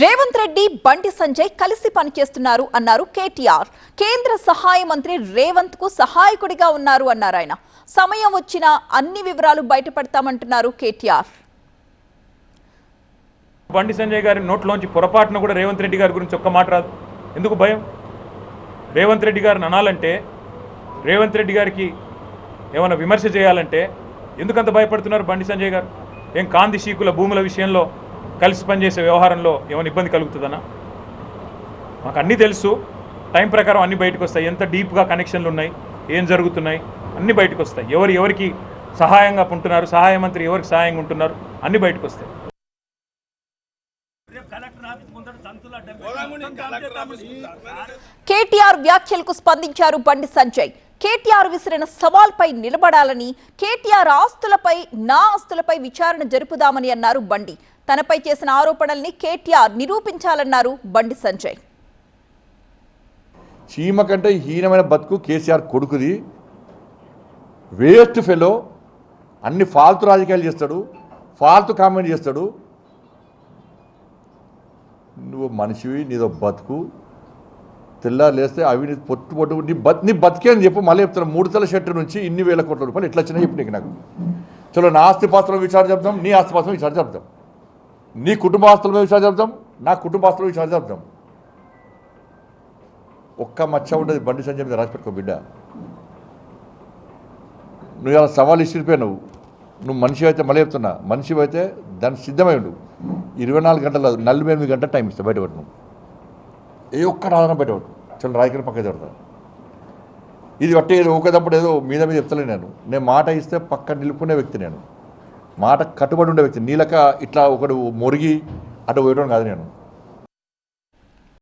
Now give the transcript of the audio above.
రేవంత్ రెడ్డి బండి సంజయ్ కలిసి పనిచేస్తున్నారు అన్నారు కేటీఆర్. కేంద్ర సహాయ మంత్రి రేవంత్ కు సహాయకుడిగా ఉన్నారు అన్నారు ఆయన. సమయం వచ్చినా అన్ని వివరాలు బయటపడతామంటున్నారు కేటీఆర్. బండి సంజయ్ గారి నోట్లోంచి పొరపాటున కూడా రేవంత్ రెడ్డి గారి గురించి ఒక్క మాట రాదు. ఎందుకు భయం? రేవంత్ రెడ్డి గారిని అనాలంటే, రేవంత్ రెడ్డి గారికి ఏమైనా విమర్శ చేయాలంటే ఎందుకంత భయపడుతున్నారు బండి సంజయ్ గారు? ఏం కాంది శీకుల భూముల విషయంలో కలిసి పనిచేసే వ్యవహారంలో ఏమైనా ఇబ్బంది కలుగుతుందన్నా? మాకు అన్నీ తెలుసు. టైం ప్రకారం అన్నీ బయటకు వస్తాయి. ఎంత డీప్గా కనెక్షన్లు ఉన్నాయి, ఏం జరుగుతున్నాయి అన్నీ బయటకు వస్తాయి. ఎవరికి సహాయంగా ఉంటున్నారు, సహాయ మంత్రి ఎవరికి సహాయంగా ఉంటున్నారు అన్నీ బయటకు వస్తాయి. కేటీఆర్ వ్యాఖ్యలకు స్పందించారు బండి సంజయ్. కేటీఆర్ విసిరిన సవాల్పై నిలబడాలని, కేటీఆర్ ఆస్తులపై నా ఆస్తులపై విచారణ జరుపుదామని అన్నారు బండి. తనపై చేసిన ఆరోపణల్ని కేటీఆర్ నిరూపించాలన్నారు బండి సంజయ్. చీమ కంటే హీనమైన బతుకు కేసీఆర్ కొడుకుది. వేస్ట్ ఫెలో, అన్ని ఫాల్తు రాజకీయాలు చేస్తాడు, ఫాల్తు కామెంట్ చేస్తాడు. నువ్వు మనిషివి, నీదో బతుకు. తెల్లారు లేస్తే అవి నీ పొట్టు నీ బతికే అని చెప్పు. మళ్ళీ చెప్తాను, 3 తల షెట్టు నుంచి ఇన్ని వేల కోట్ల రూపాయలు ఎట్లా వచ్చినా చెప్పు నీకు. నాకు చలో, నా ఆస్తిపాస్తుల విచారణ చెప్తాం, నీ ఆస్తిపాస్తుల విచారణ చెప్తాం, నీ కుటుంబ ఆస్తుల విచారణ చెప్తాం, నా కుటుంబ ఆస్తుల విచారణ చెప్తాం. ఒక్క మచ్చ ఉండదు బండి సంజయ్ మీద. రాసిపెట్టుకో బిడ్డ. నువ్వు ఇలా సవాల్ ఇచ్చిపోయావు. నువ్వు మనిషి అయితే, మళ్ళీ చెప్తున్నా, మనిషి అయితే దానికి సిద్ధమై ఉండు. 24 గంటలు, 48 గంటల టైం ఇస్తా బయటపడు. నువ్వు ఏ ఒక్క ఆధారం బయటపడు. చలో, రాయకని పక్క జరుగుతాను. ఇది బట్టి ఏదో ఒకదప్పుడు ఏదో మీద చెప్తలేను. నేను మాట ఇస్తే పక్క నిలుపుకునే వ్యక్తి. నేను మాట కట్టుబడి ఉండే వ్యక్తి. నీలక ఇట్లా ఒకడు మొరిగి అటు పోయడం కాదు నేను.